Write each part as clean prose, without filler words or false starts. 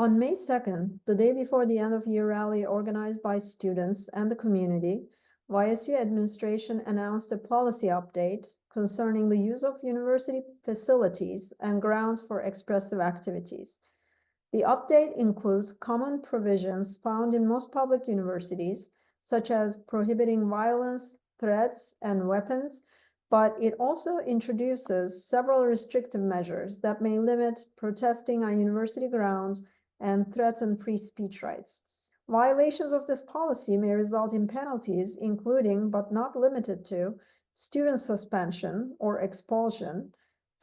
On May 2nd, the day before the end-of-year rally organized by students and the community, YSU administration announced a policy update concerning the use of university facilities and grounds for expressive activities. The update includes common provisions found in most public universities, such as prohibiting violence, threats, and weapons, but it also introduces several restrictive measures that may limit protesting on university grounds and threaten free speech rights. Violations of this policy may result in penalties, including, but not limited to, student suspension or expulsion,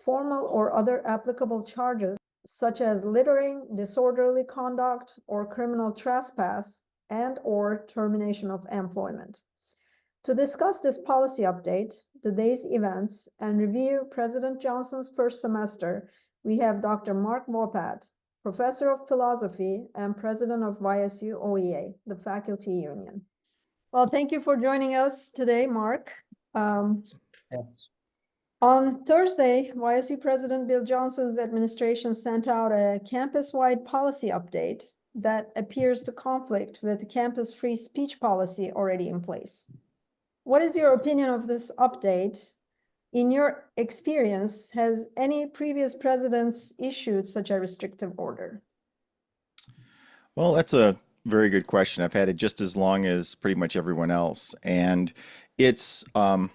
formal or other applicable charges such as littering, disorderly conduct, or criminal trespass, and/or termination of employment. To discuss this policy update, the day's events, and review President Johnson's first semester, we have Dr. Mark Vopat, Professor of Philosophy and President of YSU OEA, the faculty union. Well, thank you for joining us today, Mark. Yes. On Thursday, YSU President Bill Johnson's administration sent out a campus-wide policy update that appears to conflict with the campus free speech policy already in place. What is your opinion of this update? In your experience, has any previous presidents issued such a restrictive order? Well, that's a very good question. I've had it just as long as pretty much everyone else. And it's, there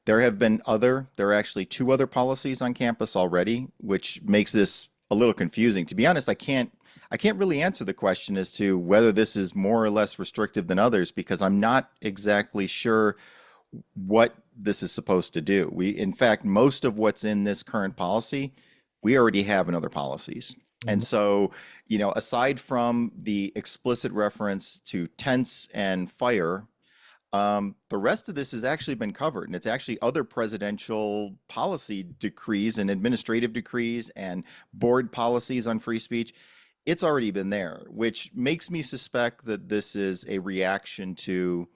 are actually two other policies on campus already, which makes this a little confusing. To be honest, I can't really answer the question as to whether this is more or less restrictive than others, because I'm not exactly sure what this is supposed to do. In fact, most of what's in this current policy, we already have in other policies. And so, aside from the explicit reference to tents and fire, the rest of this has actually been covered, and it's actually other presidential policy decrees and administrative decrees and board policies on free speech. It's already been there, which makes me suspect that this is a reaction to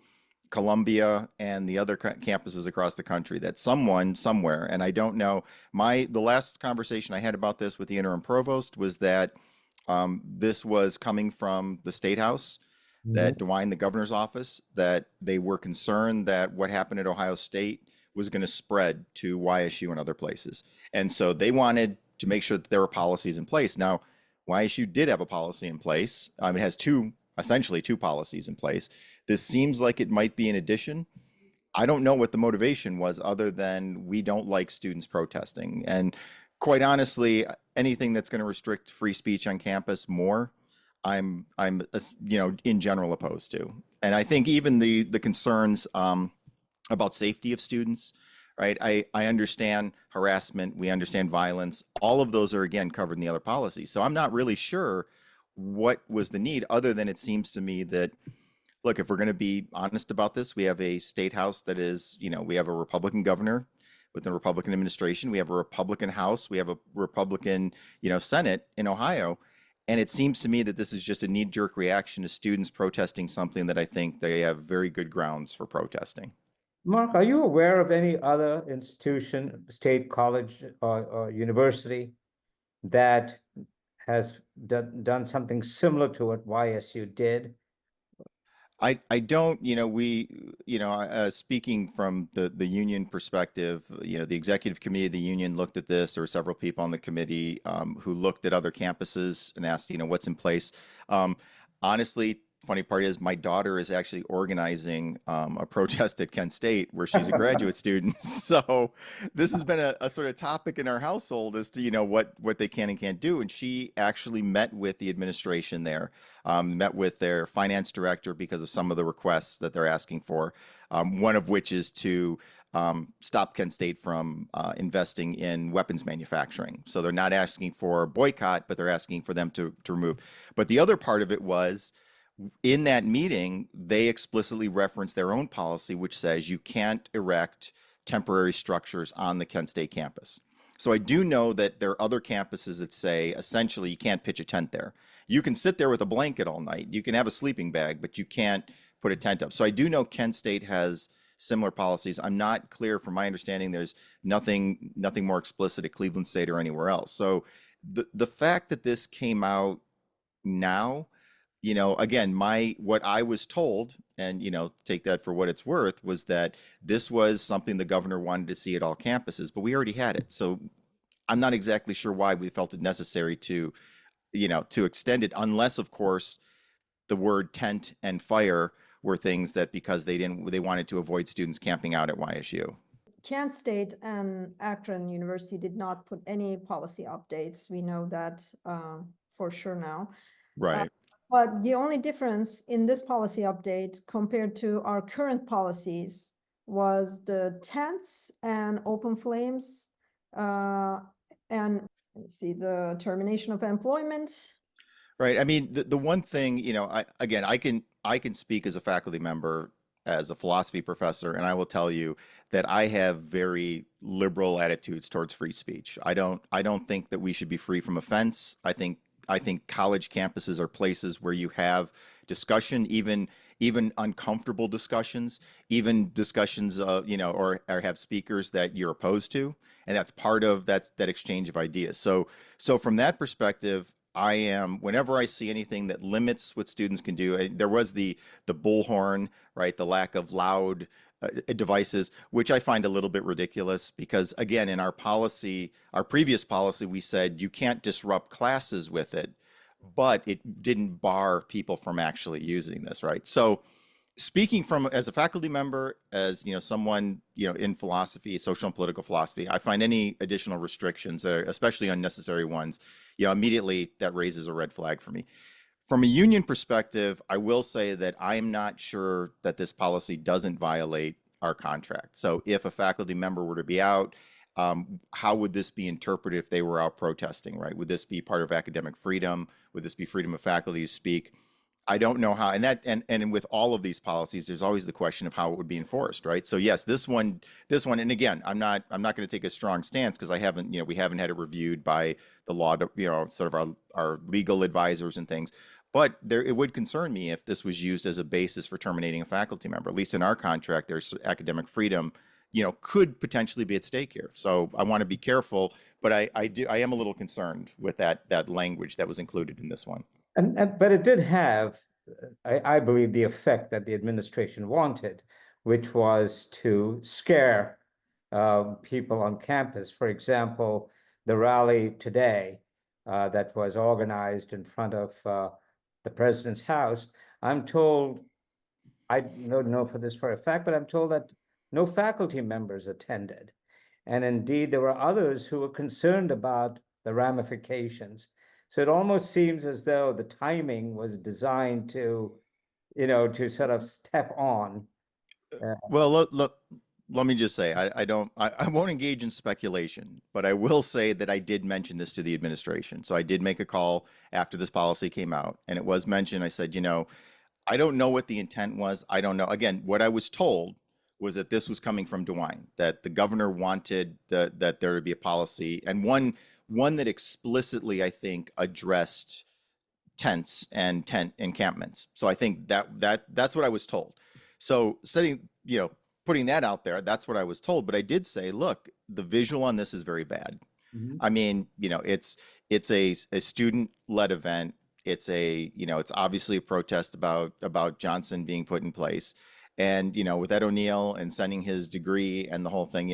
Columbia and the other campuses across the country, that someone somewhere, and I don't know, the last conversation I had about this with the interim provost was that this was coming from the State House, that DeWine, the governor's office, that they were concerned that what happened at Ohio State was going to spread to YSU and other places. And so they wanted to make sure that there were policies in place. Now, YSU did have a policy in place. It has essentially two policies in place. This seems like it might be an addition. I don't know what the motivation was other than we don't like students protesting. And quite honestly, anything that's going to restrict free speech on campus more, I'm in general opposed to. And I think even the concerns about safety of students, right? I understand harassment, we understand violence. All of those are again covered in the other policies. So I'm not really sure what was the need, other than it seems to me that, look, if we're going to be honest about this, we have a state house that is, we have a Republican governor with a Republican administration. We have a Republican House. We have a Republican, Senate in Ohio. And it seems to me that this is just a knee-jerk reaction to students protesting something that I think they have very good grounds for protesting. Mark, are you aware of any other institution, state college or university that has done something similar to what YSU did? I don't, speaking from the union perspective, the executive committee of the union looked at this. There were several people on the committee who looked at other campuses and asked, what's in place. Honestly, funny part is my daughter is actually organizing a protest at Kent State where she's a graduate student. So this has been a sort of topic in our household as to, what they can and can't do. And she actually met with the administration there, met with their finance director because of some of the requests that they're asking for, one of which is to stop Kent State from investing in weapons manufacturing. So they're not asking for a boycott, but they're asking for them to remove. But the other part of it was, in that meeting, they explicitly referenced their own policy, which says you can't erect temporary structures on the Kent State campus. So I do know that there are other campuses that say, essentially, you can't pitch a tent there. You can sit there with a blanket all night. You can have a sleeping bag, but you can't put a tent up. So I do know Kent State has similar policies. I'm not clear, from my understanding, there's nothing more explicit at Cleveland State or anywhere else. So the fact that this came out now. Again, what I was told, and take that for what it's worth, was that this was something the governor wanted to see at all campuses, but we already had it. So I'm not exactly sure why we felt it necessary to extend it, unless, of course, the word tent and fire were things that because they wanted to avoid students camping out at YSU. Kent State and Akron University did not put any policy updates. We know that for sure now. Right. But the only difference in this policy update compared to our current policies was the tents and open flames, and let's see, the termination of employment. Right. I mean, the one thing, I can speak as a faculty member, as a philosophy professor, and I will tell you that I have very liberal attitudes towards free speech. I don't think that we should be free from offense. I think college campuses are places where you have discussion, even uncomfortable discussions, even discussions or have speakers that you're opposed to, and that's part of that exchange of ideas. So from that perspective, whenever I see anything that limits what students can do. There was the bullhorn, right? The lack of loud devices, which I find a little bit ridiculous because, again, in our previous policy, we said you can't disrupt classes with it, but it didn't bar people from actually using this, right? So speaking from as a faculty member, as someone in philosophy, social and political philosophy, I find any additional restrictions, that are, especially unnecessary ones, immediately that raises a red flag for me. From a union perspective, I will say that I'm not sure that this policy doesn't violate our contract. So if a faculty member were to be out, how would this be interpreted if they were out protesting, right? Would this be part of academic freedom? Would this be freedom of faculty to speak? I don't know how, and with all of these policies, there's always the question of how it would be enforced, right? So yes, this one, and again, I'm not going to take a strong stance because we haven't had it reviewed by the law, sort of our legal advisors and things. But it would concern me if this was used as a basis for terminating a faculty member. At least in our contract, there's academic freedom, could potentially be at stake here. So I want to be careful, but I am a little concerned with that language that was included in this one. But it did have, I believe, the effect that the administration wanted, which was to scare people on campus. For example, the rally today that was organized in front of the president's house, I'm told, I don't know for this for a fact, but I'm told that no faculty members attended. And indeed, there were others who were concerned about the ramifications. So it almost seems as though the timing was designed to, to sort of step on. Well, let me just say, I won't engage in speculation, but I will say that I did mention this to the administration. So I did make a call after this policy came out, and it was mentioned. I said, I don't know what the intent was. I don't know. Again, what I was told was that this was coming from DeWine, that the governor wanted that there would be a policy, and one that explicitly, I think, addressed tents and tent encampments. So I think that's what I was told. So putting that out there, that's what I was told. But I did say, look, the visual on this is very bad. Mhm. I mean, it's a student-led event. It's obviously a protest about Johnson being put in place. And, with Ed O'Neill and sending his degree and the whole thing,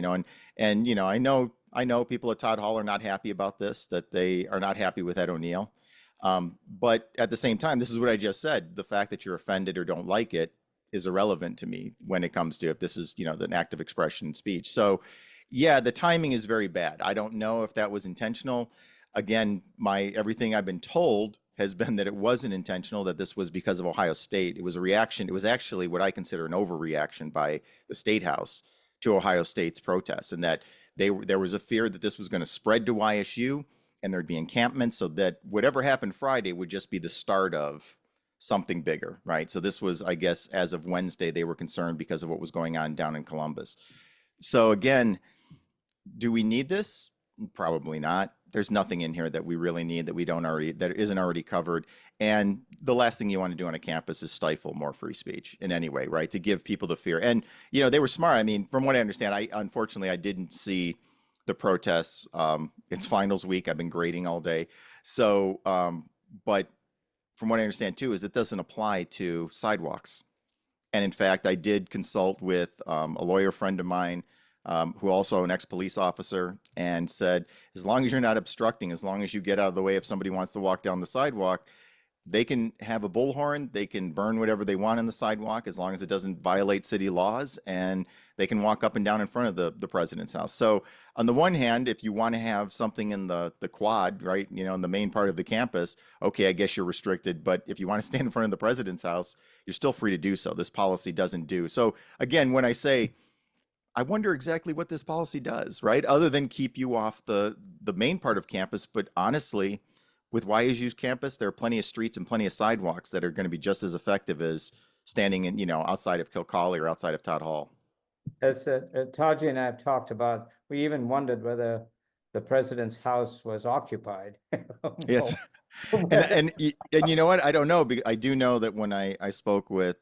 I know people at Todd Hall are not happy about this, that they are not happy with Ed O'Neill. But at the same time, this is what I just said. The fact that you're offended or don't like it is irrelevant to me when it comes to if this is, an act of expression and speech. So yeah, the timing is very bad. I don't know if that was intentional. Again, everything I've been told has been that it wasn't intentional, that this was because of Ohio State. It was a reaction. It was actually what I consider an overreaction by the State House to Ohio State's protests, and that there was a fear that this was going to spread to YSU and there'd be encampments, so that whatever happened Friday would just be the start of something bigger, right? So this was, I guess, as of Wednesday, they were concerned because of what was going on down in Columbus. So again, do we need this? Probably not. There's nothing in here that we really need that isn't already covered. And the last thing you want to do on a campus is stifle more free speech in any way, right? To give people the fear. And they were smart. I mean, from what I understand, unfortunately I didn't see the protests. It's finals week. I've been grading all day. So, but from what I understand too, is it doesn't apply to sidewalks. And in fact, I did consult with a lawyer friend of mine who also an ex-police officer and said, as long as you're not obstructing, as long as you get out of the way if somebody wants to walk down the sidewalk, they can have a bullhorn, they can burn whatever they want on the sidewalk as long as it doesn't violate city laws, and they can walk up and down in front of the president's house. So on the one hand, if you want to have something in the quad, right, you know, in the main part of the campus, okay, I guess you're restricted. But if you want to stand in front of the president's house, you're still free to do so. This policy doesn't do. So again, when I say I wonder exactly what this policy does, right? Other than keep you off the main part of campus, but honestly, with YSU's campus, there are plenty of streets and plenty of sidewalks that are going to be just as effective as standing in, you know, outside of Kilcawley or outside of Todd Hall. As Taci and I have talked about, we even wondered whether the president's house was occupied. Yes. And you know what? I don't know. I do know that when I spoke with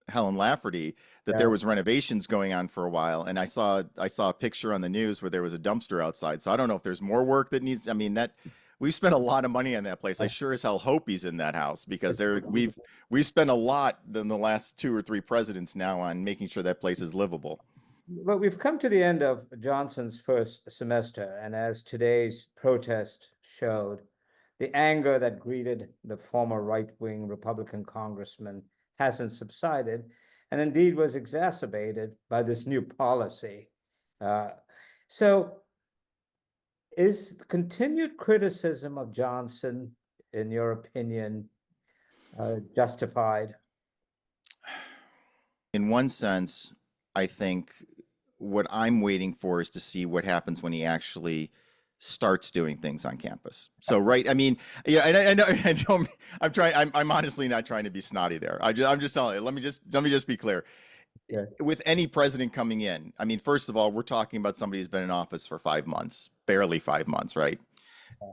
Helen Lafferty, that there was renovations going on for a while, and I saw a picture on the news where there was a dumpster outside. So I don't know if there's more work that needs. I mean, that we've spent a lot of money on that place. I sure as hell hope he's in that house because we've spent a lot in the last 2 or 3 presidents now on making sure that place is livable. But we've come to the end of Johnson's first semester, and as today's protest showed, the anger that greeted the former right-wing Republican congressman hasn't subsided, and indeed was exacerbated by this new policy. So is continued criticism of Johnson, in your opinion, justified? In one sense, I think what I'm waiting for is to see what happens when he actually starts doing things on campus. So, right, I mean, yeah, I know, I'm honestly not trying to be snotty there. I'm just telling you, let me just be clear. Yeah. With any president coming in, I mean, first of all, we're talking about somebody who's been in office for 5 months, barely 5 months, right?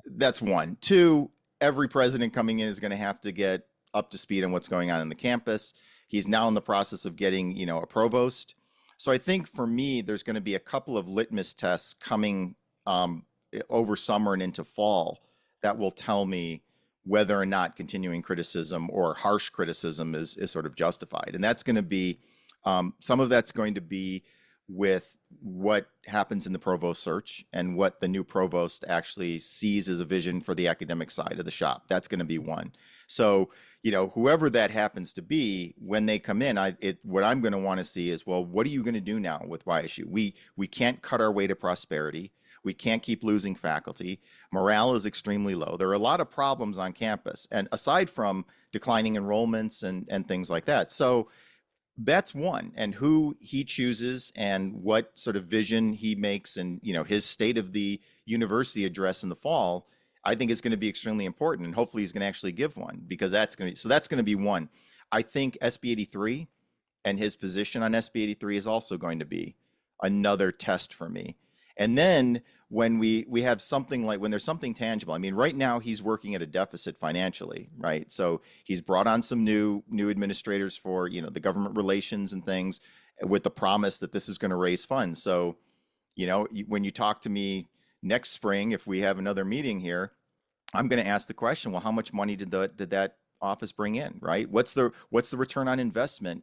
That's one. Two, every president coming in is going to have to get up to speed on what's going on in the campus. He's now in the process of getting, you know, a provost. So I think for me, there's going to be a couple of litmus tests coming over summer and into fall that will tell me whether or not continuing criticism or harsh criticism is sort of justified. And that's going to be, some of that's going to be with what happens in the provost search and what the new provost actually sees as a vision for the academic side of the shop. That's going to be one. So, you know, whoever that happens to be, when they come in, what I'm going to want to see is, well, what are you going to do now with YSU? We can't cut our way to prosperity. We can't keep losing faculty. Morale is extremely low. There are a lot of problems on campus, and aside from declining enrollments and things like that. So that's one, and who he chooses and what sort of vision he makes, and you know, his state of the university address in the fall, I think is going to be extremely important, and hopefully he's going to actually give one, because that's going to be one. I think SB 83 and his position on SB 83 is also going to be another test for me. And then when we have something like, when there's something tangible, I mean, right now he's working at a deficit financially, right? So he's brought on some new administrators for, you know, the government relations and things, with the promise that this is going to raise funds. So, you know, when you talk to me next spring, if we have another meeting here, I'm going to ask the question, well, how much money did that office bring in, right? What's the return on investment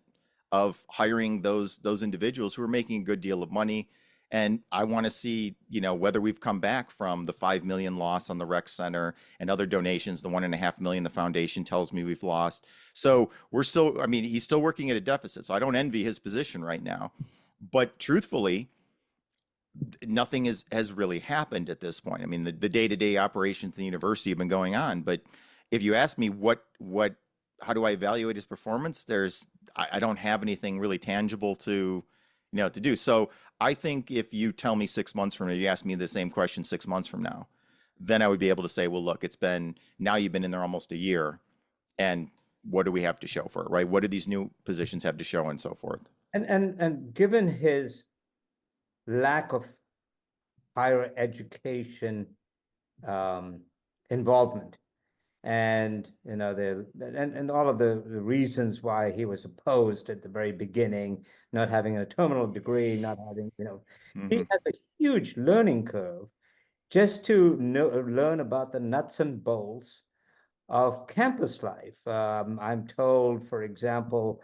of hiring those individuals who are making a good deal of money? And I want to see, you know, whether we've come back from the 5 million loss on the rec center and other donations, the 1.5 million the foundation tells me we've lost. So we're still, I mean, he's still working at a deficit. So I don't envy his position right now. But truthfully, nothing has really happened at this point. I mean, the day-to-day operations of the university have been going on. But if you ask me how do I evaluate his performance, I don't have anything really tangible to do. So I think if you tell me 6 months from now, you ask me the same question 6 months from now, then I would be able to say, well, look, now you've been in there almost a year, and what do we have to show for it, right? What do these new positions have to show, and so forth? And given his lack of higher education involvement, and you know, and all of the reasons why he was opposed at the very beginning, not having a terminal degree, not having, you know, he has a huge learning curve just to learn about the nuts and bolts of campus life. I'm told, for example,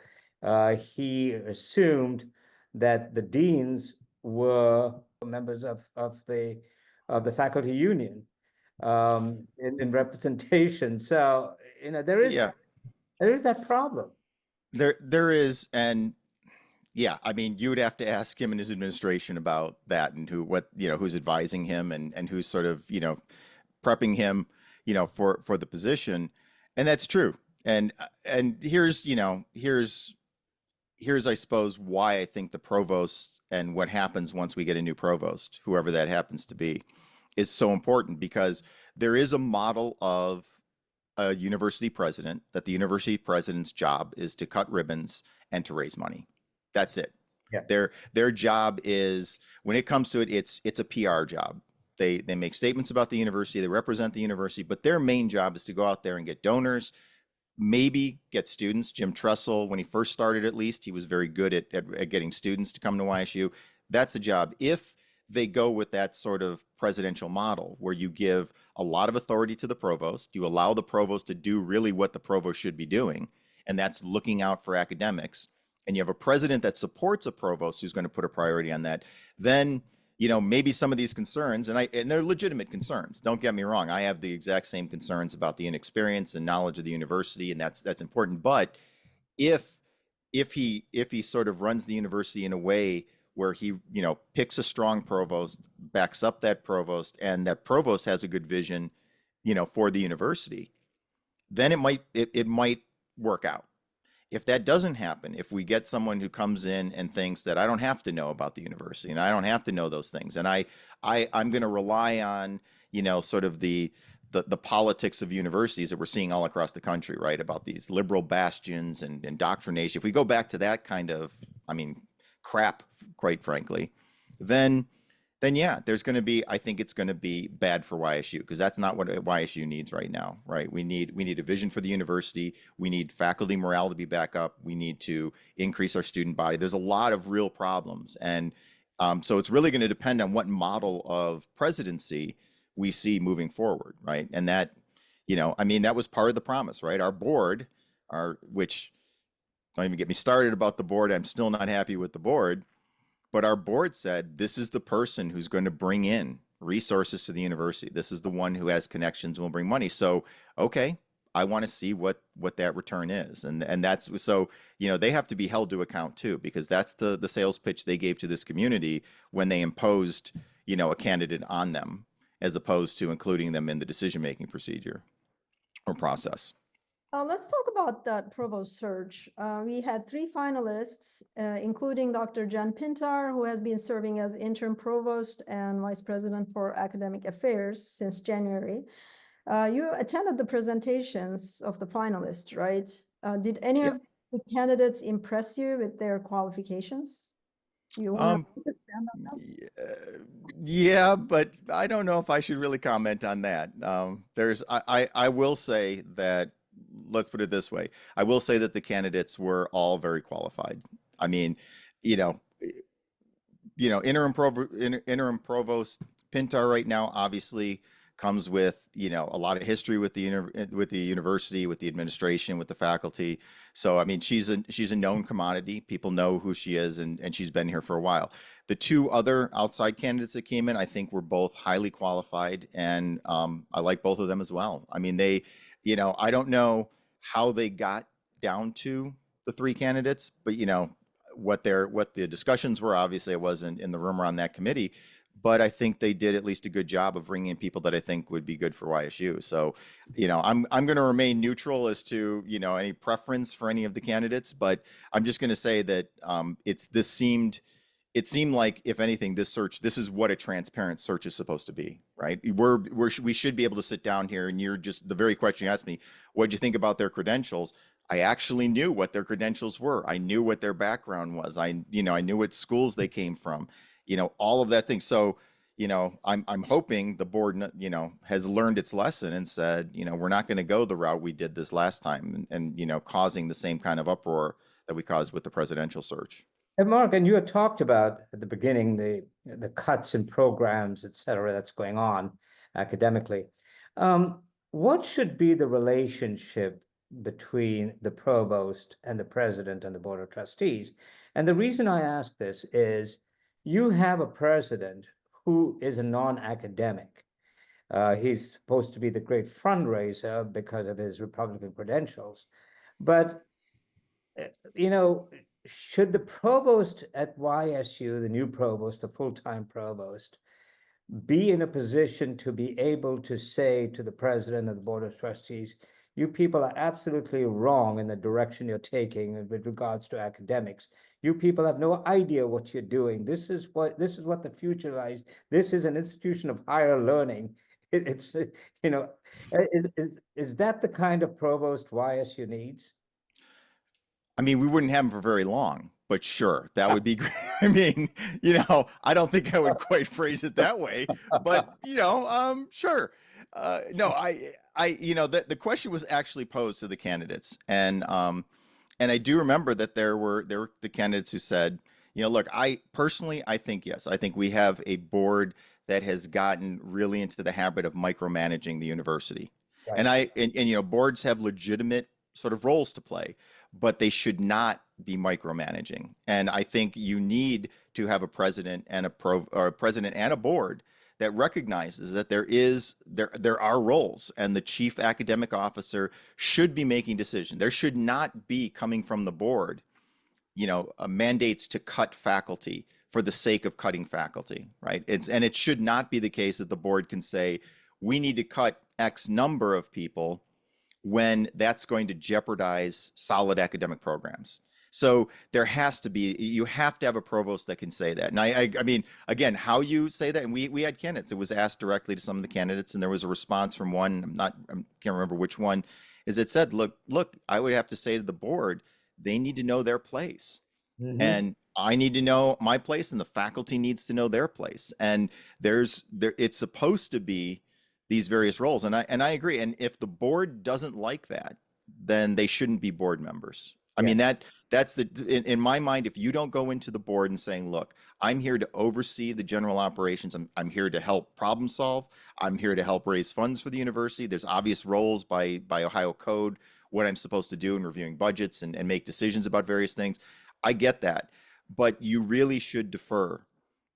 he assumed that the deans were members of the faculty union in representation. So, there is Yeah, that problem. there is, and yeah, I mean, you would have to ask him and his administration about that and who's advising him and who's sort of, prepping him, for the position. And that's true. And here's I suppose why I think the provost and what happens once we get a new provost, whoever that happens to be, is so important because there is a model of a university president that the university president's job is to cut ribbons and to raise money. That's it. Yeah. Their job is, when it comes to it, it's a PR job. They make statements about the university, they represent the university, but their main job is to go out there and get donors, maybe get students. Jim Tressel, when he first started, at least, he was very good at getting students to come to YSU. That's the job. If they go with that sort of presidential model where you give a lot of authority to the provost, you allow the provost to do really what the provost should be doing, and that's looking out for academics, and you have a president that supports a provost who's going to put a priority on that, then maybe some of these concerns, and they're legitimate concerns. Don't get me wrong. I have the exact same concerns about the inexperience and knowledge of the university, and that's important. But if he sort of runs the university in a way where he picks a strong provost, backs up that provost, and that provost has a good vision, for the university, then it might work out. If that doesn't happen, if we get someone who comes in and thinks that I don't have to know about the university and I don't have to know those things, and I'm going to rely on sort of the politics of universities that we're seeing all across the country, right? About these liberal bastions and indoctrination. If we go back to that kind of, crap, quite frankly, then yeah, I think it's going to be bad for YSU, because that's not what YSU needs right now, right? We need a vision for the university. We need faculty morale to be back up. We need to increase our student body. There's a lot of real problems. And so it's really going to depend on what model of presidency we see moving forward, right? And that, that was part of the promise, right? Our board, which, don't even get me started about the board. I'm still not happy with the board. But our board said, this is the person who's going to bring in resources to the university. This is the one who has connections and will bring money. So, okay, I want to see what that return is. And that's, so, they have to be held to account too, because that's the sales pitch they gave to this community when they imposed, a candidate on them, as opposed to including them in the decision-making procedure or process. Let's talk about that provost search. We had 3 finalists, including Dr. Jen Pintar, who has been serving as interim provost and vice president for academic affairs since January. You attended the presentations of the finalists, right? Did any of the candidates impress you with their qualifications? You want to stand on that? Yeah, but I don't know if I should really comment on that. I will say that, let's put it this way. I will say that the candidates were all very qualified. I mean, interim provost Pintar right now obviously comes with, a lot of history with the university, with the administration, with the faculty. So, I mean, she's a known commodity. People know who she is, and she's been here for a while. The 2 other outside candidates that came in, I think, were both highly qualified, and I like both of them as well. I mean, I don't know how they got down to the 3 candidates, but what the discussions were. Obviously, I wasn't in the room or on that committee, but I think they did at least a good job of bringing in people that I think would be good for YSU. So, I'm going to remain neutral as to any preference for any of the candidates, but I'm just going to say that it seemed like, if anything, this is what a transparent search is supposed to be, right? We should be able to sit down here, and you're just, the very question you asked me, what'd you think about their credentials? I actually knew what their credentials were. I knew what their background was. I knew what schools they came from, all of that thing. So, I'm hoping the board, has learned its lesson and said, we're not going to go the route we did this last time, and causing the same kind of uproar that we caused with the presidential search. And Mark, and you had talked about at the beginning the cuts in programs, et cetera, that's going on academically. what should be the relationship between the provost and the president and the board of trustees? And the reason I ask this is you have a president who is a non-academic. He's supposed to be the great fundraiser because of his Republican credentials. But, you know, should the provost at YSU, the new provost, the full-time provost, be in a position to be able to say to the president of the board of trustees, you people are absolutely wrong in the direction you're taking with regards to academics. You people have no idea what you're doing. This is what the future lies. This is an institution of higher learning. It's you know, is that the kind of provost YSU needs? I mean, we wouldn't have them for very long, but sure, that would be great. I mean, you know, I don't think I would quite phrase it that way, but you know, sure. No, you know, the question was actually posed to the candidates, and I do remember that there were the candidates who said, you know, look, I personally, I think yes, I think we have a board that has gotten really into the habit of micromanaging the university, Right. and you know, boards have legitimate sort of roles to play, but they should not be micromanaging. And I think you need to have a president and a president and a board that recognizes that there are roles, and the chief academic officer should be making decisions. There should not be coming from the board, you know, mandates to cut faculty for the sake of cutting faculty, right? And it should not be the case that the board can say we need to cut X number of people when that's going to jeopardize solid academic programs. So there has to be, you have to have a provost that can say that. And I mean, again, how you say that, and we had candidates. It was asked directly to some of the candidates, and there was a response from one. I can't remember which one. Is it said, look, I would have to say to the board, they need to know their place, and I need to know my place, and the faculty needs to know their place. And it's supposed to be these various roles. And I agree. And if the board doesn't like that, then they shouldn't be board members. I mean, that's in my mind, if you don't go into the board and saying, look, I'm here to oversee the general operations. I'm here to help problem solve. I'm here to help raise funds for the university. There's obvious roles by Ohio code, what I'm supposed to do in reviewing budgets and make decisions about various things. I get that, but you really should defer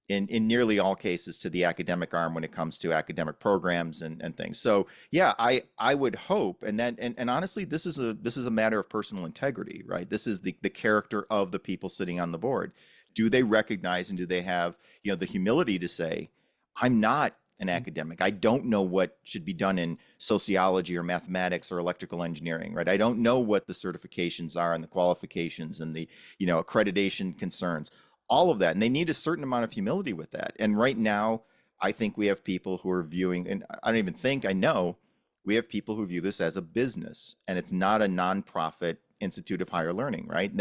in nearly all cases to the academic arm when it comes to academic programs and things. So yeah, I would hope, and honestly, this is a matter of personal integrity, right? This is the character of the people sitting on the board. Do they recognize and do they have, you know, the humility to say, I'm not an academic. I don't know what should be done in sociology or mathematics or electrical engineering, right? I don't know what the certifications are and the qualifications and the, you know, accreditation concerns, all of that. And they need a certain amount of humility with that. And right now, I think we have people who are viewing, and I don't even think, I know, we have people who view this as a business, and it's not a nonprofit institute of higher learning, right?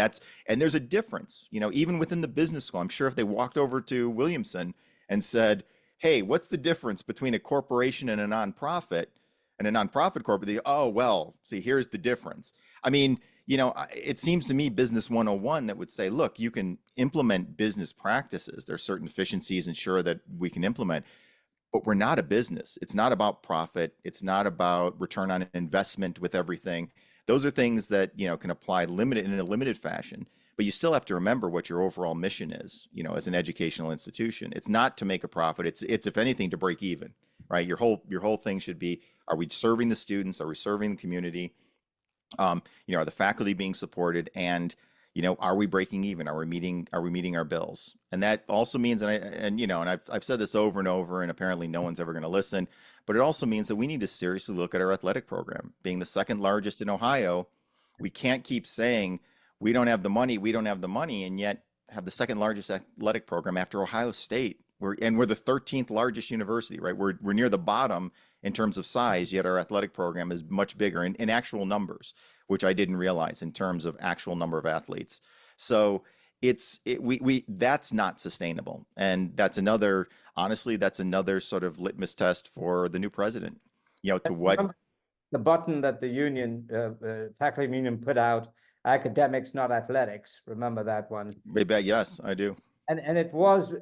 And there's a difference, you know, even within the business school. I'm sure if they walked over to Williamson and said, hey, what's the difference between a corporation and a nonprofit corporate? They, oh, well, see, here's the difference. I mean, you know, it seems to me business 101 that would say, look, you can implement business practices. There's certain efficiencies, ensure that we can implement, but we're not a business. It's not about profit. It's not about return on investment with everything. Those are things that, you know, can apply limited in a limited fashion, but you still have to remember what your overall mission is, you know, as an educational institution. It's not to make a profit. It's if anything to break even, right? Your whole thing should be, are we serving the students? Are we serving the community? You know, are the faculty being supported? And, you know, are we breaking even? Are we meeting our bills? And that also means, and you know, and I've said this over and over, and apparently no one's ever going to listen, but it also means that we need to seriously look at our athletic program. Being the second largest in Ohio, we can't keep saying we don't have the money, and yet have the second largest athletic program after Ohio State. We're the 13th largest university, right? We're near the bottom in terms of size, yet our athletic program is much bigger in actual numbers, which I didn't realize in terms of actual number of athletes. So that's not sustainable. And that's another sort of litmus test for the new president, you know, to what the button that the union, faculty union put out, academics, not athletics. Remember that one? Yes, I do. And it was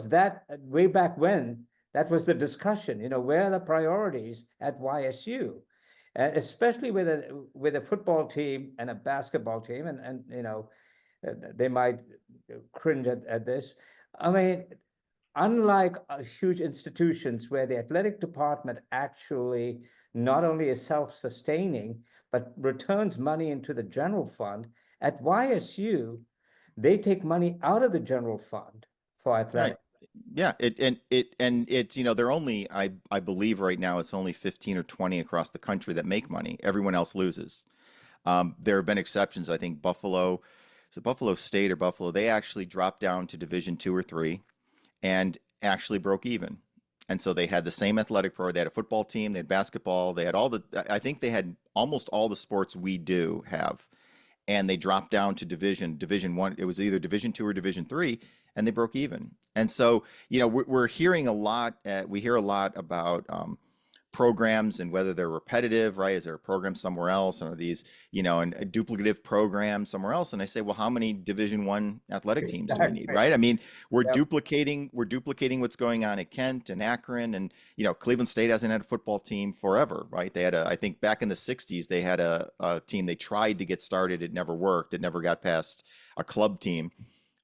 that way back when, that was the discussion, you know, where are the priorities at YSU? And especially with a football team and a basketball team, and they might cringe at this. I mean, unlike huge institutions where the athletic department actually not only is self-sustaining, but returns money into the general fund, at YSU, they take money out of the general fund for Right. athletics. Yeah, it's they're only I believe right now it's only 15 or 20 across the country that make money. Everyone else loses. There have been exceptions. I think Buffalo, so Buffalo State or Buffalo, they actually dropped down to Division two or three and actually broke even. And so they had the same athletic program. They had a football team, they had basketball, they had all the, I think they had almost all the sports we do have. And they dropped down to division one. It was either division two or division three, and they broke even. And so, we're hearing a lot, we hear a lot about programs and whether they're repetitive, right? Is there a program somewhere else? And are these, and a duplicative program somewhere else? And I say, well, how many Division One athletic teams do we need, right? I mean, we're Yep. duplicating what's going on at Kent and Akron, and Cleveland State hasn't had a football team forever, right? They had I think back in the '60s, they had a team they tried to get started. It never worked. It never got past a club team.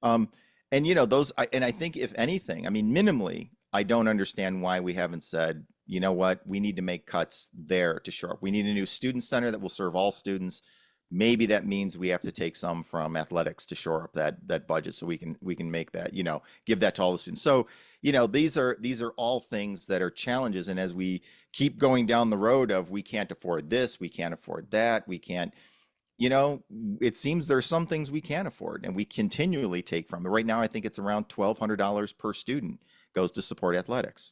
And and I think if anything, I mean, minimally, I don't understand why we haven't said, you know what, we need to make cuts there to shore up. We need a new student center that will serve all students. Maybe that means we have to take some from athletics to shore up that budget so we can make that, give that to all the students. So, these are all things that are challenges. And as we keep going down the road of we can't afford this, we can't afford that, we can't, it seems there's some things we can't afford and we continually take from it. Right now, I think it's around $1,200 per student goes to support athletics.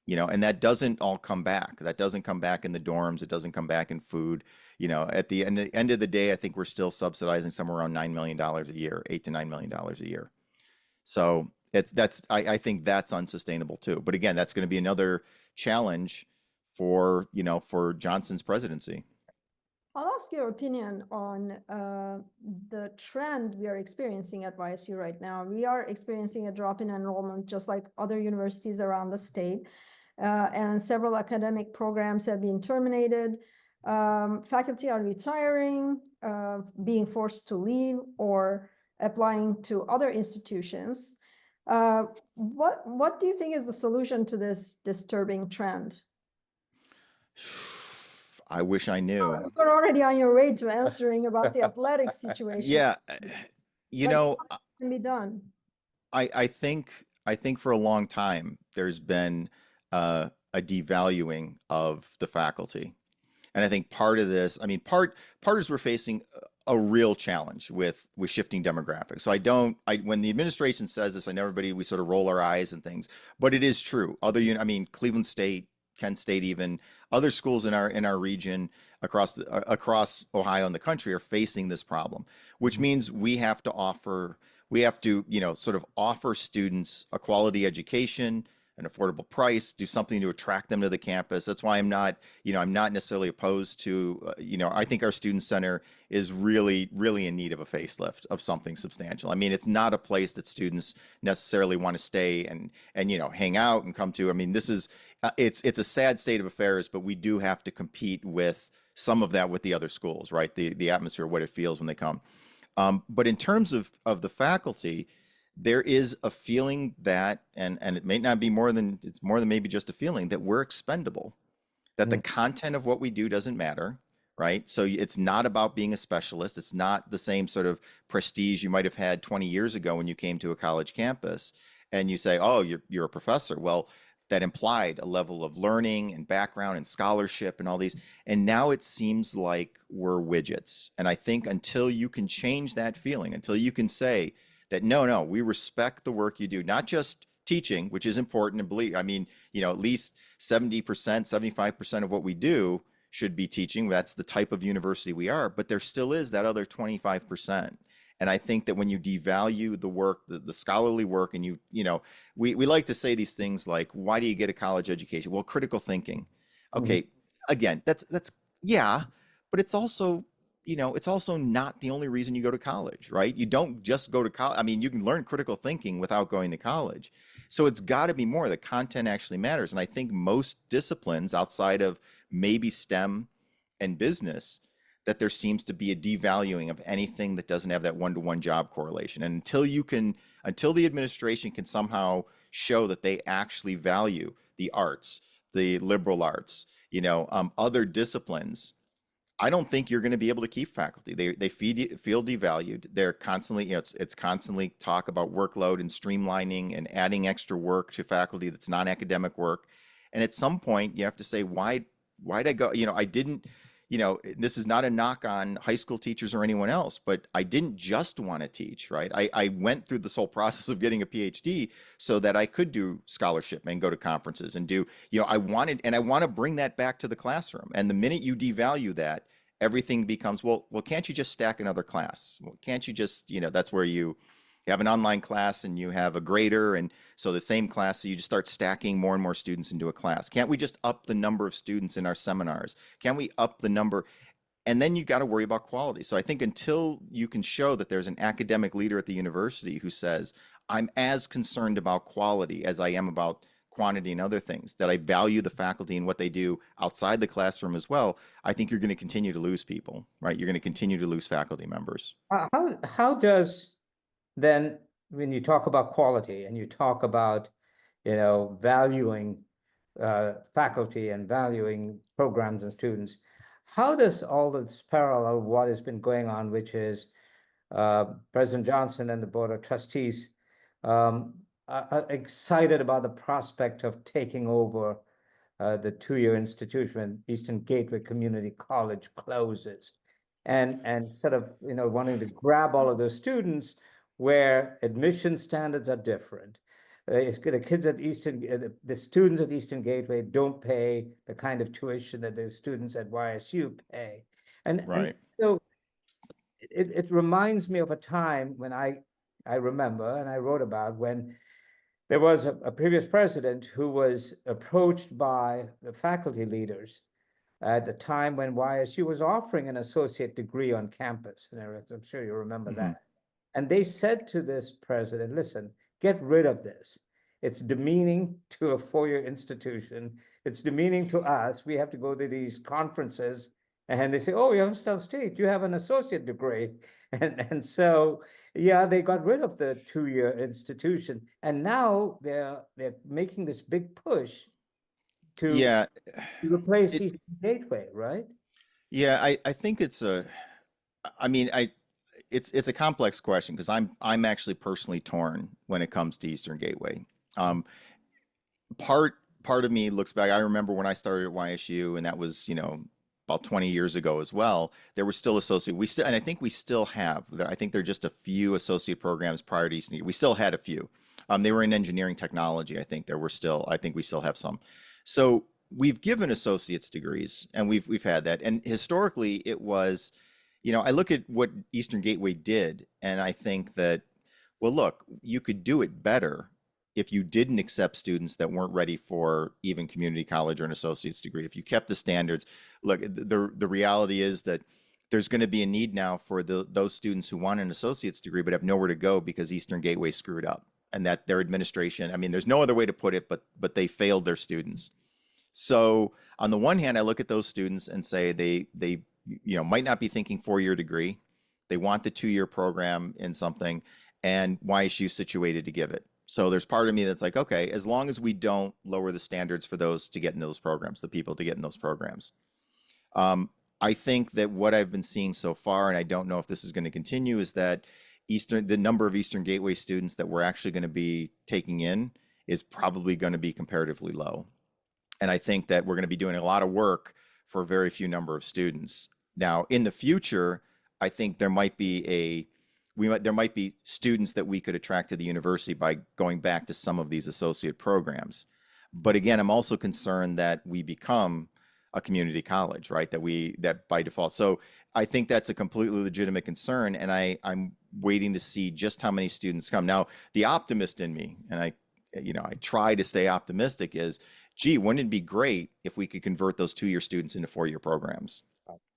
And that doesn't all come back. That doesn't come back in the dorms. It doesn't come back in food. At the end of the day, I think we're still subsidizing somewhere around $9 million a year, $8 to $9 million a year. So I think that's unsustainable too. But again, that's going to be another challenge for Johnson's presidency. I'll ask your opinion on the trend we are experiencing at YSU right now. We are experiencing a drop in enrollment, just like other universities around the state, and several academic programs have been terminated. Faculty are retiring, being forced to leave, or applying to other institutions. What do you think is the solution to this disturbing trend? I wish I knew. You're already on your way to answering about the athletic situation. Yeah, What can be done? I think for a long time there's been a devaluing of the faculty, and I think part of this, I mean, part is we're facing a real challenge with shifting demographics. So when the administration says this, I know everybody, we sort of roll our eyes and things, but it is true. Cleveland State, Kent State, even other schools in our region across Ohio and the country are facing this problem, which means we have to sort of offer students a quality education, an affordable price, do something to attract them to the campus. That's why I'm not necessarily opposed to, I think our student center is really, really in need of a facelift of something substantial. I mean, it's not a place that students necessarily want to stay and hang out and come to. I mean, this is, it's a sad state of affairs, but we do have to compete with some of that with the other schools, right? The atmosphere, what it feels when they come. But in terms of the faculty, there is a feeling that, and it may not be it's more than maybe just a feeling, that we're expendable, that the content of what we do doesn't matter, right? So it's not about being a specialist. It's not the same sort of prestige you might have had 20 years ago when you came to a college campus and you say, oh, you're a professor. Well, that implied a level of learning and background and scholarship and all these. And now it seems like we're widgets. And I think until you can change that feeling, until you can say that, no, we respect the work you do, not just teaching, which is important and believe, at least 70%, 75% of what we do should be teaching. That's the type of university we are, but there still is that other 25%. And I think that when you devalue the work, the scholarly work, and we like to say these things like, why do you get a college education? Well, critical thinking. Okay, again, that's yeah, but it's also, it's also not the only reason you go to college, right? You don't just go to college. I mean, you can learn critical thinking without going to college. So it's got to be more. The content actually matters. And I think most disciplines outside of maybe STEM and business that there seems to be a devaluing of anything that doesn't have that one-to-one job correlation. And until the administration can somehow show that they actually value the arts, the liberal arts, other disciplines, I don't think you're going to be able to keep faculty. They feel devalued. They're constantly, it's constantly talk about workload and streamlining and adding extra work to faculty that's non-academic work. And at some point, you have to say, why'd I go? I didn't. This is not a knock on high school teachers or anyone else, but I didn't just want to teach, right? I went through this whole process of getting a PhD so that I could do scholarship and go to conferences and do, I want to bring that back to the classroom. And the minute you devalue that, everything becomes, well, can't you just stack another class? Well, can't you just, that's where you have an online class and you have a grader, and so the same class, so you just start stacking more and more students into a class. Can't we just up the number of students in our seminars? Can we up the number? And then you got to worry about quality. So I think until you can show that there's an academic leader at the university who says, I'm as concerned about quality as I am about quantity and other things, that I value the faculty and what they do outside the classroom as well, I think you're going to continue to lose people, right? You're going to continue to lose faculty members. How does then, when you talk about quality and you talk about, valuing faculty and valuing programs and students, how does all this parallel what has been going on, which is President Johnson and the Board of Trustees are excited about the prospect of taking over the two-year institution when Eastern Gateway Community College closes, and sort of wanting to grab all of those students where admission standards are different. The kids at the students at Eastern Gateway don't pay the kind of tuition that the students at YSU pay, and so it reminds me of a time when I remember, and I wrote about, when there was a previous president who was approached by the faculty leaders at the time when YSU was offering an associate degree on campus, and I'm sure you remember that. And they said to this president, listen, get rid of this. It's demeaning to a four-year institution. It's demeaning to us. We have to go to these conferences, and they say, oh, Youngstown State, you have an associate degree. And so, yeah, they got rid of the two-year institution. And now they're making this big push to replace Eastern Gateway, right? Yeah, I think it's a complex question, because I'm actually personally torn when it comes to Eastern Gateway. Part of me looks back. I remember when I started at YSU, and that was about 20 years ago as well. There were still associate. And I think we still have. I think there are just a few associate programs prior to Eastern Gateway. We still had a few. They were in engineering technology. I think we still have some. So we've given associate's degrees, and we've had that. And historically, it was. I look at what Eastern Gateway did, and I think that, well, look, you could do it better if you didn't accept students that weren't ready for even community college or an associate's degree. If you kept the standards, look, the reality is that there's going to be a need now for those students who want an associate's degree but have nowhere to go because Eastern Gateway screwed up, and that their administration, there's no other way to put it, but they failed their students. So on the one hand, I look at those students and say they might not be thinking four-year degree. They want the two-year program in something, and YSU situated to give it. So there's part of me that's like, okay, as long as we don't lower the standards for those to get in those programs, the people to get in those programs. I think that what I've been seeing so far, and I don't know if this is going to continue, is that the number of Eastern Gateway students that we're actually going to be taking in is probably going to be comparatively low. And I think that we're going to be doing a lot of work for a very few number of students. Now, in the future, I think there might be students that we could attract to the university by going back to some of these associate programs. But again, I'm also concerned that we become a community college, right? That by default. So I think that's a completely legitimate concern, and I'm waiting to see just how many students come. Now, the optimist in me, and I try to stay optimistic, is, gee, wouldn't it be great if we could convert those two-year students into four-year programs,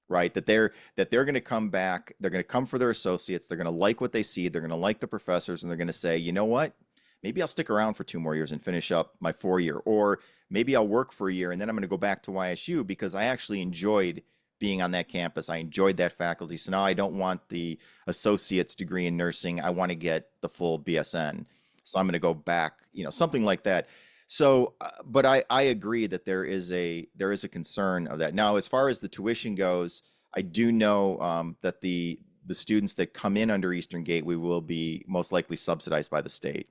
right? That they're going to come back, they're going to come for their associates, they're going to like what they see, they're going to like the professors, and they're going to say, you know what, maybe I'll stick around for 2 more years and finish up my 4-year, or maybe I'll work for a year and then I'm going to go back to YSU because I actually enjoyed being on that campus. I enjoyed that faculty. So now I don't want the associate's degree in nursing. I want to get the full BSN. So I'm going to go back, something like that. So, but I agree that there is a concern of that. Now, as far as the tuition goes, I do know that the students that come in under Eastern Gateway will be most likely subsidized by the state.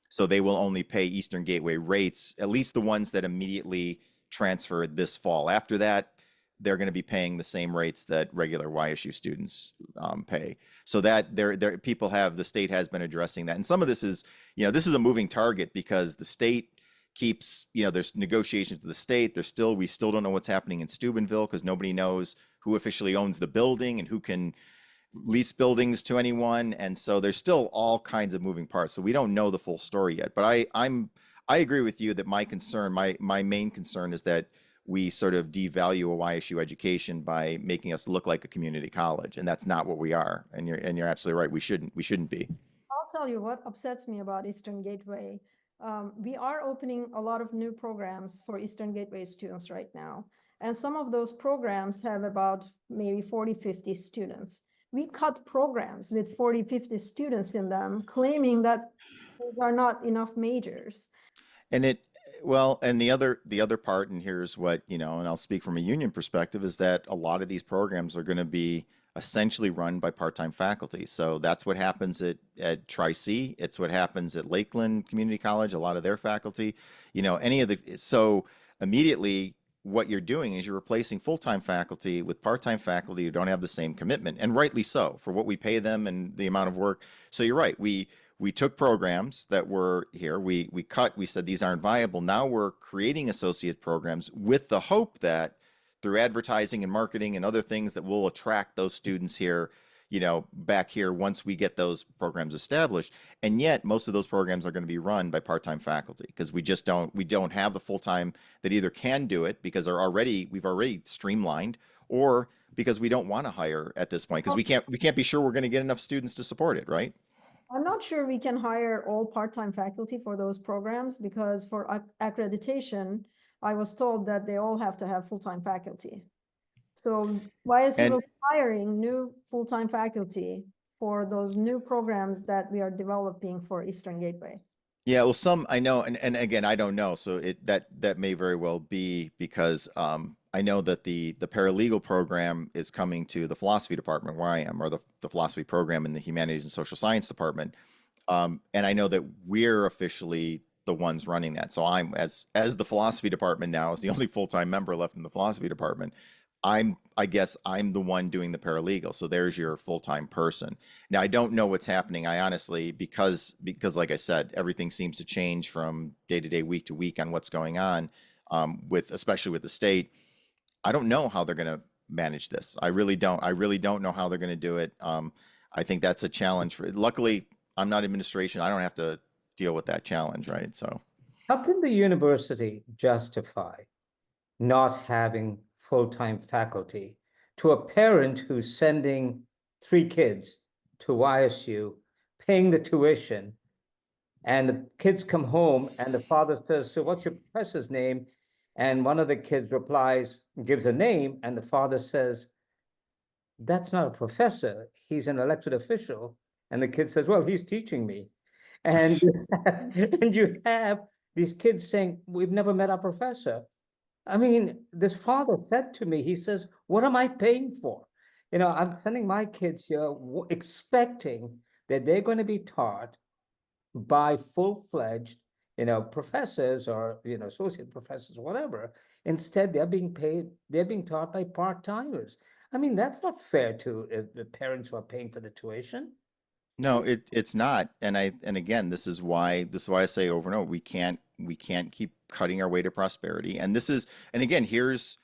So they will only pay Eastern Gateway rates, at least the ones that immediately transfer this fall. After that, they're going to be paying the same rates that regular YSU students pay. So that the state has been addressing that. And some of this is, this is a moving target because the state keeps, there's negotiations with the state. We still don't know what's happening in Steubenville because nobody knows who officially owns the building and who can lease buildings to anyone. And so there's still all kinds of moving parts. So we don't know the full story yet. But I agree with you that my main concern is that we sort of devalue a YSU education by making us look like a community college, and that's not what we are. And you're absolutely right. We shouldn't be. I'll tell you what upsets me about Eastern Gateway. We are opening a lot of new programs for Eastern Gateway students right now. And some of those programs have about maybe 40, 50 students. We cut programs with 40, 50 students in them, claiming that there are not enough majors. And the other part, and here's what, and I'll speak from a union perspective, is that a lot of these programs are going to be essentially run by part-time faculty. So that's what happens at Taci. It's what happens at Lakeland Community College, a lot of their faculty, so immediately what you're doing is you're replacing full-time faculty with part-time faculty who don't have the same commitment, and rightly so, for what we pay them and the amount of work. So you're right. We took programs that were here, we said these aren't viable. Now we're creating associate programs with the hope that through advertising and marketing and other things that will attract those students here, back here once we get those programs established. And yet most of those programs are going to be run by part-time faculty because we don't have the full-time that either can do it because we've already streamlined, or because we don't want to hire at this point because we can't be sure we're going to get enough students to support it, right? I'm not sure we can hire all part-time faculty for those programs because for accreditation, I was told that they all have to have full-time faculty. So YSU will be hiring new full-time faculty for those new programs that we are developing for Eastern Gateway. Yeah, well, some I know, and again, I don't know. So that may very well be because I know that the paralegal program is coming to the philosophy department where I am, or the philosophy program in the humanities and social science department. And I know that we're officially the ones running that. So I'm as the philosophy department now is the only full-time member left in the philosophy department. I guess I'm the one doing the paralegal. So there's your full-time person. Now I don't know what's happening. I honestly, because like I said, everything seems to change from day to day, week to week on what's going on, especially with the state. I don't know how they're going to manage this. I really don't know how they're going to do it. I think that's a challenge luckily I'm not administration. I don't have to deal with that challenge. Right. So how can the university justify not having full-time faculty to a parent who's sending 3 kids to YSU, paying the tuition, and the kids come home and the father says, so what's your professor's name? And one of the kids replies, gives a name, and the father says, that's not a professor, he's an elected official. And the kid says, well, he's teaching me. And, and you have these kids saying, we've never met our professor. I mean, this father said to me, he says, what am I paying for? I'm sending my kids here expecting that they're going to be taught by full-fledged, professors or, associate professors, whatever. Instead, they're being taught by part-timers. I mean, that's not fair to the parents who are paying for the tuition. no, it's not. And again, this is why I say over and over, we can't keep cutting our way to prosperity. And again, here's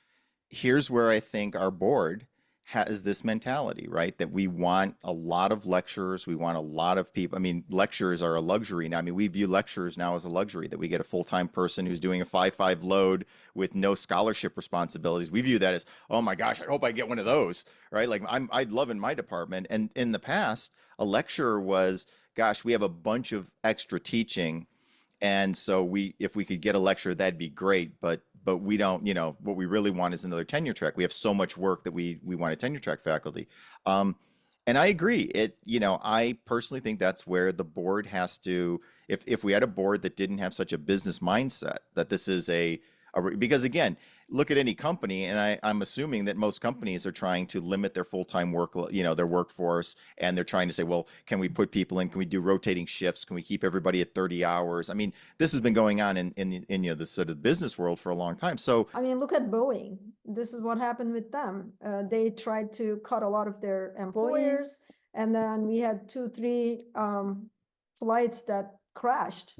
where I think our board has this mentality, right? That we want a lot of lecturers, we want a lot of people. I mean, lecturers are a luxury now. I mean, we view lecturers now as a luxury, that we get a full-time person who's doing a 5-5 load with no scholarship responsibilities. We view that as, oh my gosh, I hope I get one of those, right? Like I'd love in my department. And in the past, a lecturer was, gosh, we have a bunch of extra teaching. And so if we could get a lecturer, that'd be great. But but we don't, what we really want is another tenure track. We have so much work that we want a tenure track faculty. And I agree. I personally think that's where the board has to, if we had a board that didn't have such a business mindset, that this is because again, look at any company, and I'm assuming that most companies are trying to limit their full-time work, their workforce, and they're trying to say, well, can we put people in? Can we do rotating shifts? Can we keep everybody at 30 hours? I mean, this has been going on in the sort of business world for a long time. So, I mean, look at Boeing. This is what happened with them. They tried to cut a lot of their employees, and then we had 2, 3 flights that crashed,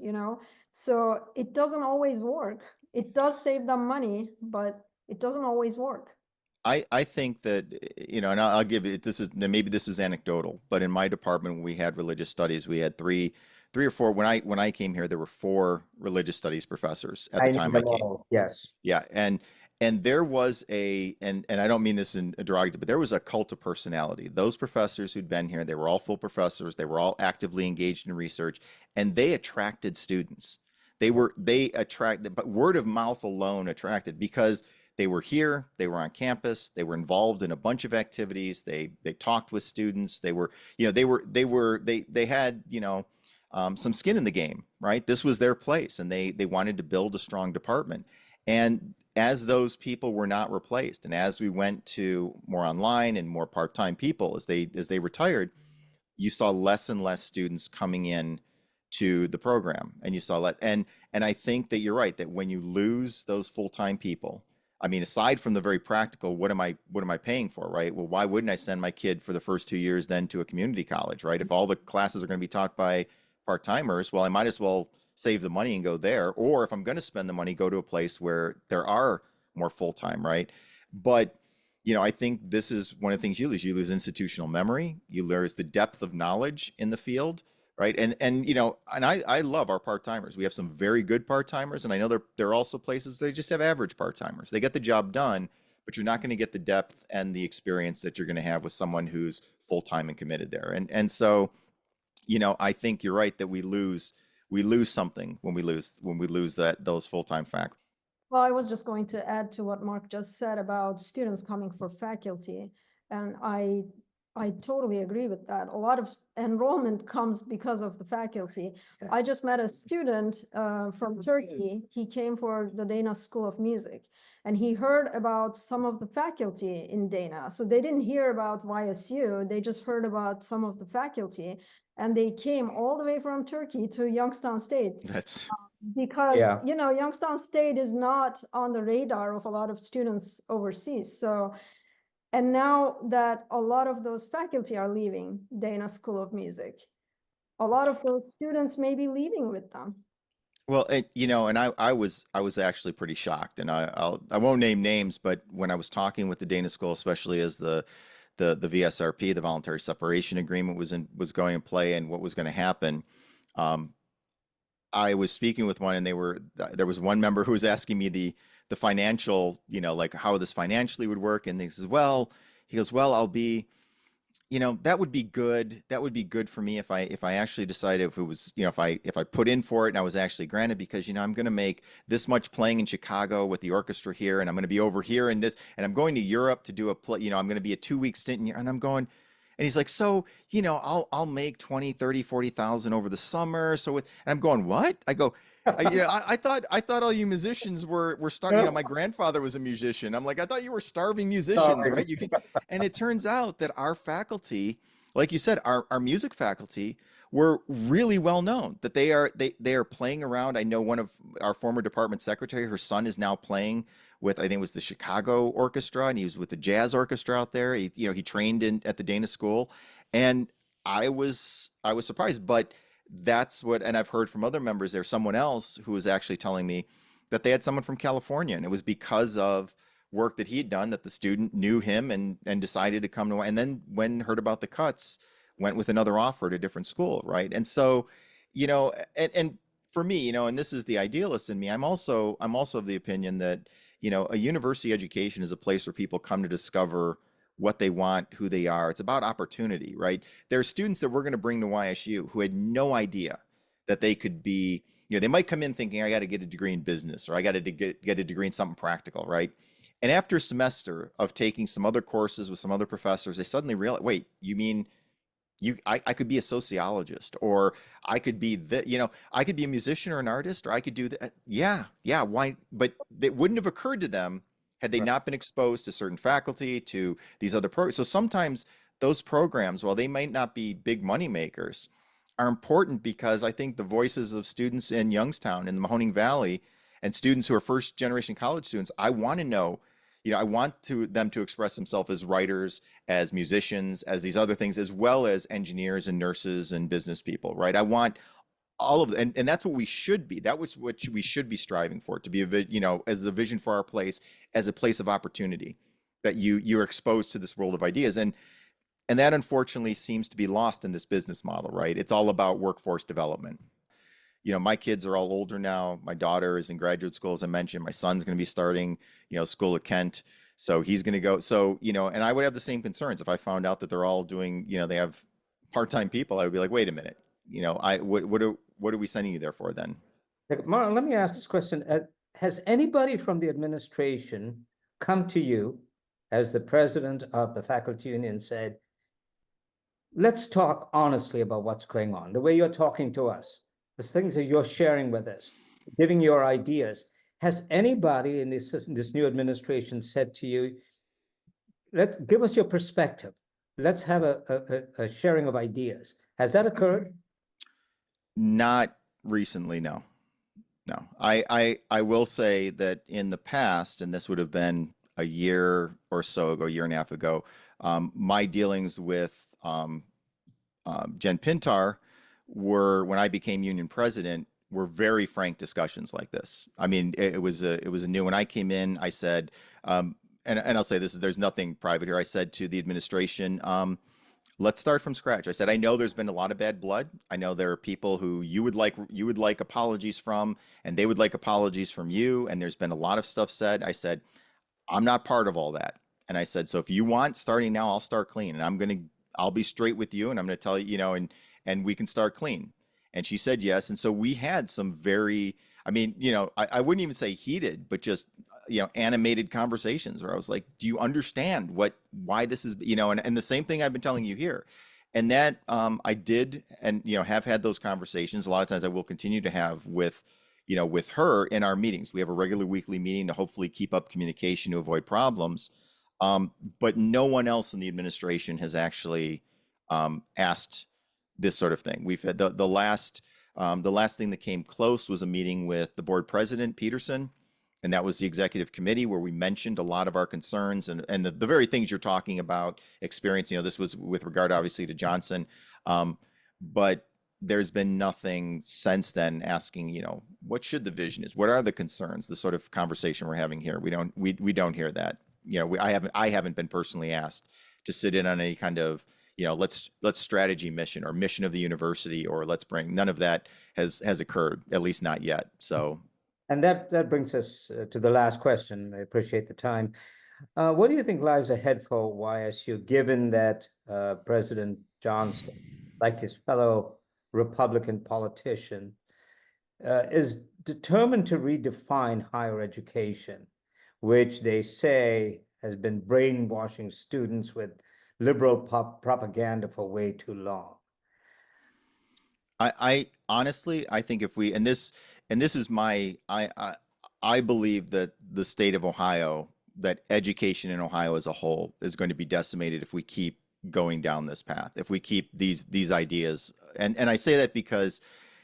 So it doesn't always work. It does save them money, but it doesn't always work. I think that, and I'll give it, maybe this is anecdotal, but in my department, when we had religious studies, we had three or four, when I came here, there were 4 religious studies professors at the I time knew I them came. all, yes. Yeah. And there was and I don't mean this in a derogatory, but there was a cult of personality. Those professors who'd been here, they were all full professors. They were all actively engaged in research, and they attracted students. They attracted, but word of mouth alone attracted, because they were here, they were on campus, they were involved in a bunch of activities. They talked with students. They had, some skin in the game, right? This was their place, and they wanted to build a strong department. And as those people were not replaced, and as we went to more online and more part-time people, as they retired, you saw less and less students coming in to the program, and you saw that. And I think that you're right, that when you lose those full-time people, I mean, aside from the very practical, what am I paying for, right? Well, why wouldn't I send my kid for the first 2 years then to a community college, right? If all the classes are going to be taught by part-timers, well, I might as well save the money and go there. Or if I'm going to spend the money, go to a place where there are more full-time, right? But, I think this is one of the things you lose. You lose institutional memory. You lose the depth of knowledge in the field, right? And I love our part-timers. We have some very good part-timers, and I know there are also places they just have average part-timers. They get the job done, but you're not going to get the depth and the experience that you're going to have with someone who's full-time and committed there. And so, I think you're right that we lose something when we lose those full-time faculty. Well, I was just going to add to what Mark just said about students coming for faculty, and I totally agree with that. A lot of enrollment comes because of the faculty. I just met a student from Turkey. He came for the Dana School of Music, and he heard about some of the faculty in Dana. So they didn't hear about YSU, they just heard about some of the faculty, and they came all the way from Turkey to Youngstown State. That's Because, Yeah. Youngstown State is not on the radar of a lot of students overseas. So, and now that a lot of those faculty are leaving Dana School of Music, a lot of those students may be leaving with them. Well, and I was actually pretty shocked, and I won't name names, but when I was talking with the Dana School, especially as the VSRP, the voluntary separation agreement, was going to play and what was going to happen, I was speaking with one, and there was one member who was asking me the financial, like how this financially would work, and he goes, well, I'll be, that would be good. That would be good for me if I actually decided, if it was, if I put in for it and I was actually granted, because, I'm going to make this much playing in Chicago with the orchestra here, and I'm going to be over here in this, and I'm going to Europe to do a play, I'm going to be a 2-week stint in here, and I'm going. And he's like, so, I'll make 20, 30, 40,000 over the summer. So and I'm going, what? I go, I thought all you musicians were starting. My grandfather was a musician. I'm like, I thought you were starving musicians, right? And it turns out that our faculty, like you said, our music faculty were really well known, that they are playing around. I know one of our former department secretary, her son is now playing with, I think it was the Chicago Orchestra, and he was with the jazz orchestra out there. He trained at the Dana School, and I was surprised, but that's what, and I've heard from other members there, someone else who was actually telling me that they had someone from California, and it was because of work that he had done that the student knew him and decided to come to, and then when heard about the cuts, went with another offer at a different school, right? And so, and for me, and this is the idealist in me, I'm also of the opinion that, a university education is a place where people come to discover what they want, who they are. It's about opportunity, right? There are students that we're going to bring to YSU who had no idea that they could be, You know, they might come in thinking I got to get a degree in business or I got to get a degree in something practical, right? And after a semester of taking some other courses with some other professors, they suddenly realize, wait, you mean I could be a sociologist, or I could be I could be a musician or an artist, or I could do that. Yeah, why? But it wouldn't have occurred to them had they Right. not been exposed to certain faculty, to these other programs. So sometimes those programs, while they might not be big money makers, are important because I think the voices of students in Youngstown, in the Mahoning Valley, and students who are first generation college students, I want to know, I want them to express themselves as writers, as musicians, as these other things, as well as engineers and nurses and business people, right? I want all of and that's what we should be. That was what we should be striving for, to be as the vision for our place, as a place of opportunity, that you're exposed to this world of ideas. And that unfortunately seems to be lost in this business model, right? It's all about workforce development. My kids are all older now. My daughter is in graduate school, as I mentioned. My son's going to be starting, school at Kent. So he's going to go. So, and I would have the same concerns if I found out that they're all doing, they have part-time people. I would be like, wait a minute, what are we sending you there for then? Marlon, let me ask this question. Has anybody from the administration come to you as the president of the faculty union and said, let's talk honestly about what's going on, the way you're talking to us, the things that you're sharing with us, giving your ideas? Has anybody in this new administration said to you, give us your perspective, let's have a sharing of ideas? Has that occurred? Not recently, no. No. I will say that in the past, and this would have been a year or so ago, year and a half ago, my dealings with Jen Pintar were, when I became union president, were very frank discussions like this. I mean, it was a new. When I came in, I said, and I'll say this: there's nothing private here. I said to the administration, let's start from scratch. I said, I know there's been a lot of bad blood. I know there are people who you would like apologies from, and they would like apologies from you. And there's been a lot of stuff said. I said, I'm not part of all that. And I said, so if you want, starting now, I'll start clean, and I'll be straight with you, and I'm going to tell you, and we can start clean. And she said yes. And so we had some very, I mean, I wouldn't even say heated, but just, animated conversations where I was like, do you understand why this is, and the same thing I've been telling you here. And that I did, and, have had those conversations. A lot of times I will continue to have with her in our meetings. We have a regular weekly meeting to hopefully keep up communication to avoid problems. But no one else in the administration has actually asked this sort of thing. We've had the last thing that came close was a meeting with the board president, Peterson, and that was the executive committee, where we mentioned a lot of our concerns and the very things you're talking about experience. This was with regard, obviously, to Johnson, but there's been nothing since then asking, what should the vision is, what are the concerns, the sort of conversation we're having here. We don't hear that. I haven't been personally asked to sit in on any kind of, let's strategy mission or mission of the university, or none of that has occurred, at least not yet. So. And that brings us to the last question. I appreciate the time. What do you think lies ahead for YSU, given that President Johnson, like his fellow Republican politician, is determined to redefine higher education, which they say has been brainwashing students with liberal propaganda for way too long? I honestly, I think if we, and this is I believe that the state of Ohio, that education in Ohio as a whole is going to be decimated if we keep going down this path, if we keep these ideas. And I say that because,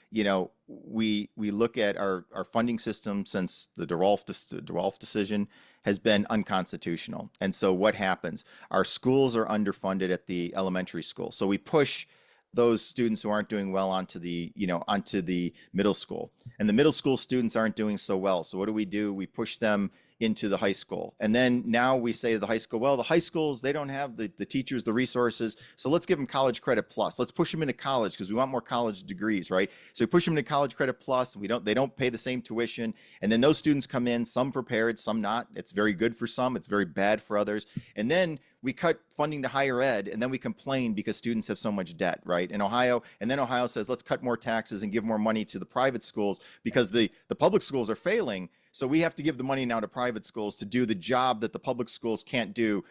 we look at our funding system since the DeWolf decision has been unconstitutional. And so what happens? Our schools are underfunded at the elementary school. So we push those students who aren't doing well onto the middle school, and the middle school students aren't doing so well. So what do? We push them into the high school. And then now we say to the high school, well, the high schools, they don't have the teachers, the resources. So let's give them college credit plus. Let's push them into college because we want more college degrees, right? So we push them into college credit plus. They don't pay the same tuition. And then those students come in, some prepared, some not. It's very good for some. It's very bad for others. And then we cut funding to higher ed, and then we complain because students have so much debt, right? In Ohio, and then Ohio says, let's cut more taxes and give more money to the private schools because the public schools are failing. So we have to give the money now to private schools to do the job that the public schools can't do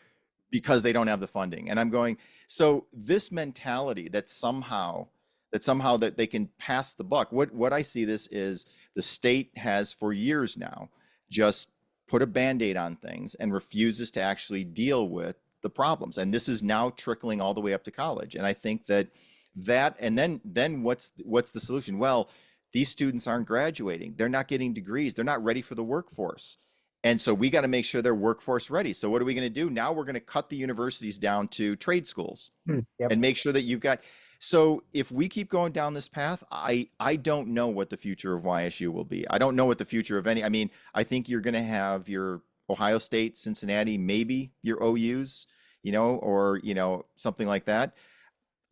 because they don't have the funding. And I'm going, so this mentality that somehow that they can pass the buck. What I see this is the state has for years now just put a Band-Aid on things and refuses to actually deal with the problems. And this is now trickling all the way up to college. And I think that and then what's the solution? Well, these students aren't graduating. They're not getting degrees. They're not ready for the workforce. And so we got to make sure they're workforce ready. So what are we going to do? Now we're going to cut the universities down to trade schools Yep. and make sure that you've got. So if we keep going down this path, I don't know what the future of YSU will be. I don't know what the future of any. I mean, I think you're going to have your Ohio State, Cincinnati, maybe your OUs, or something like that.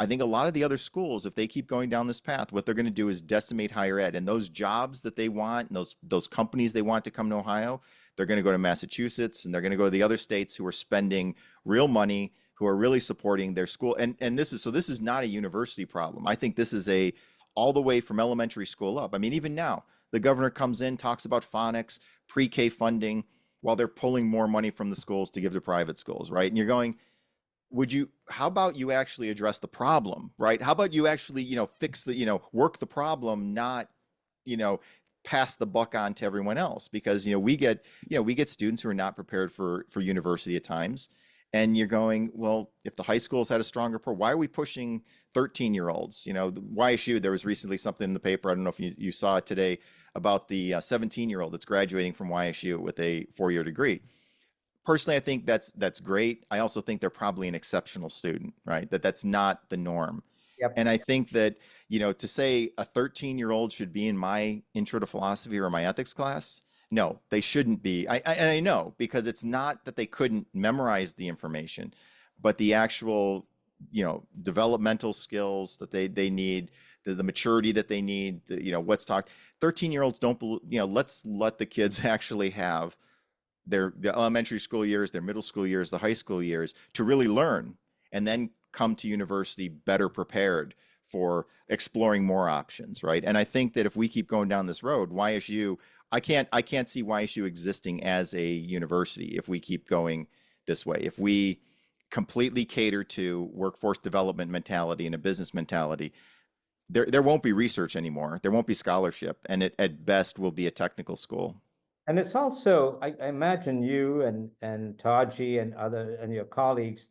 I think a lot of the other schools, if they keep going down this path, what they're going to do is decimate higher ed, and those jobs that they want, and those companies they want to come to Ohio, they're going to go to Massachusetts, and they're going to go to the other states who are spending real money, who are really supporting their school. And this is not a university problem. I think this is all the way from elementary school up. I mean, even now, the governor comes in, talks about phonics, pre-K funding, while they're pulling more money from the schools to give to private schools, right? And you're going, how about you actually address the problem, right? How about you actually, fix work the problem, not, pass the buck on to everyone else? Because, we get students who are not prepared for university at times. And you're going, well, if the high schools had a stronger program, why are we pushing 13-year-olds? The YSU, there was recently something in the paper, I don't know if you saw it today, about the 17-year-old that's graduating from YSU with a 4-year degree. Personally, I think that's great. I also think they're probably an exceptional student, right? That's not the norm. Yep. And I think that, to say a 13-year-old should be in my intro to philosophy or my ethics class, no, they shouldn't be. I know, because it's not that they couldn't memorize the information, but the actual, developmental skills that they need, the maturity that they need, what's taught. 13-year-olds don't, let's let the kids actually have the elementary school years, their middle school years, the high school years to really learn, and then come to university better prepared for exploring more options, right? And I think that if we keep going down this road, YSU, I can't see YSU existing as a university if we keep going this way. If we completely cater to workforce development mentality and a business mentality, there won't be research anymore. There won't be scholarship, and it at best will be a technical school. And it's also, I imagine you and Taci and your colleagues,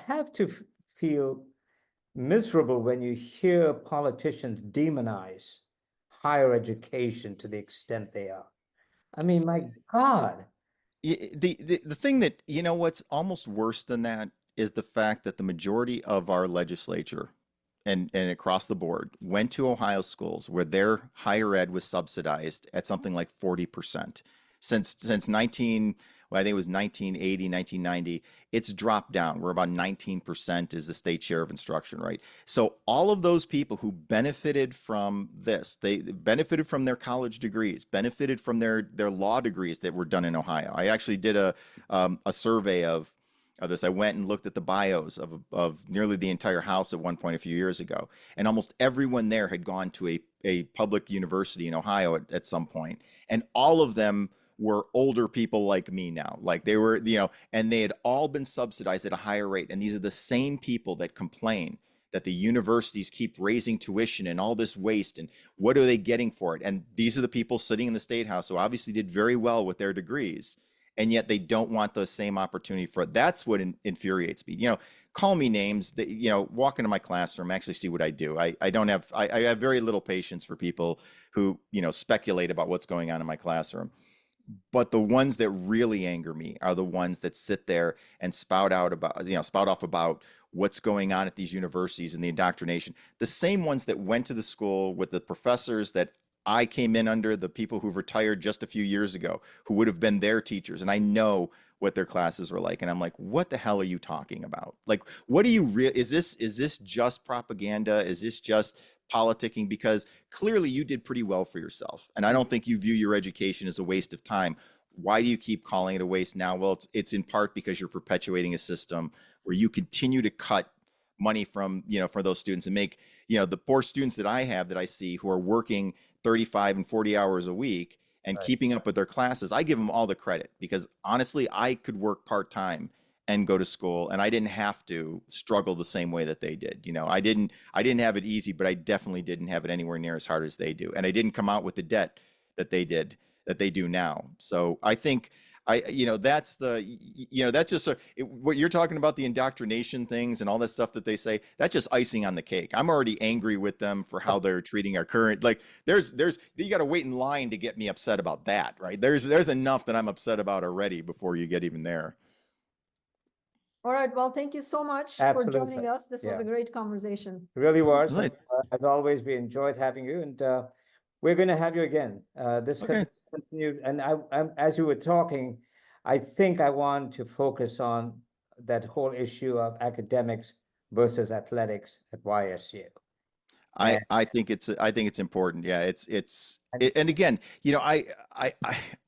have to feel miserable when you hear politicians demonize higher education to the extent they are. I mean, my God. The thing that, what's almost worse than that is the fact that the majority of our legislature and across the board went to Ohio schools where their higher ed was subsidized at something like 40%. Since I think it was 1980, 1990, it's dropped down. We're about 19% is the state share of instruction, right? So all of those people who benefited from this, they benefited from their college degrees, benefited from their law degrees that were done in Ohio. I actually did a survey of this. I went and looked at the bios of nearly the entire House at one point a few years ago, and almost everyone there had gone to a public university in Ohio at some point, and all of them were older people like me now. Like they were, and they had all been subsidized at a higher rate. And these are the same people that complain that the universities keep raising tuition and all this waste, and what are they getting for it? And these are the people sitting in the State House who obviously did very well with their degrees, and yet they don't want the same opportunity for it. That's what infuriates me. Call me names that, walk into my classroom, actually see what I do. I have very little patience for people who, speculate about what's going on in my classroom. But the ones that really anger me are the ones that sit there and spout off about what's going on at these universities and the indoctrination. The same ones that went to the school with the professors that I came in under the people who've retired just a few years ago, who would have been their teachers, and I know what their classes were like. And I'm like, what the hell are you talking about? Like, what do you is this just propaganda? Is this just politicking? Because clearly you did pretty well for yourself, and I don't think you view your education as a waste of time. Why do you keep calling it a waste now? Well, it's in part because you're perpetuating a system where you continue to cut money from, for those students and make, the poor students that I have, that I see, who are working 35 and 40 hours a week and Right. keeping up with their classes. I give them all the credit, because honestly, I could work part-time and go to school, and I didn't have to struggle the same way that they did. I didn't have it easy, but I definitely didn't have it anywhere near as hard as they do. And I didn't come out with the debt that they do now. So I think that's that's just what you're talking about, the indoctrination things and all that stuff that they say. That's just icing on the cake. I'm already angry with them for how they're treating our current, like there's you got to wait in line to get me upset about that, right? There's enough that I'm upset about already before you get even there. All right, well, thank you so much for Absolutely. joining us. This was Yeah. a great conversation. Really was. Right. As always, we enjoyed having you, and we're going to have you again. This Okay. continued, and as you were talking, I think I want to focus on that whole issue of academics versus athletics at YSU. I think it's important. Yeah, and again,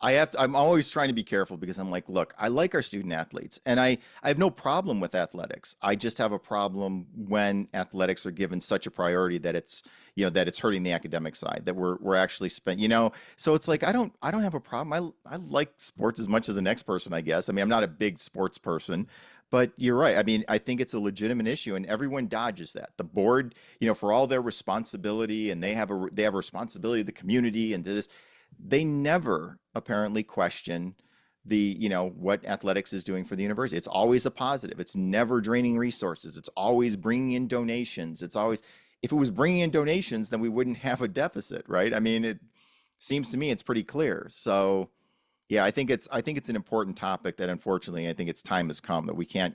I'm always trying to be careful, because I'm like, look, I like our student athletes, and I have no problem with athletics. I just have a problem when athletics are given such a priority that it's hurting the academic side, that we're actually so it's like, I don't have a problem. I like sports as much as the next person, I guess. I mean, I'm not a big sports person. But you're right. I mean, I think it's a legitimate issue, and everyone dodges that. The board, for all their responsibility, and they have a responsibility to the community and to this, they never apparently question what athletics is doing for the university. It's always a positive. It's never draining resources. It's always bringing in donations. It's always, if it was bringing in donations, then we wouldn't have a deficit, right? I mean, it seems to me it's pretty clear. So. Yeah, I think it's an important topic that, unfortunately, I think its time has come, that we can't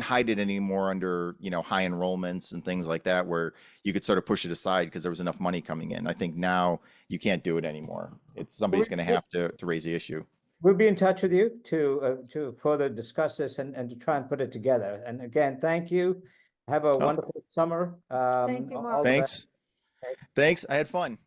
hide it anymore under, high enrollments and things like that, where you could sort of push it aside because there was enough money coming in. I think now you can't do it anymore. Somebody's going to have to raise the issue. We'll be in touch with you to further discuss this and to try and put it together. And again, thank you. Have a wonderful summer. Thank you, Mark. All the best. Thanks. I had fun.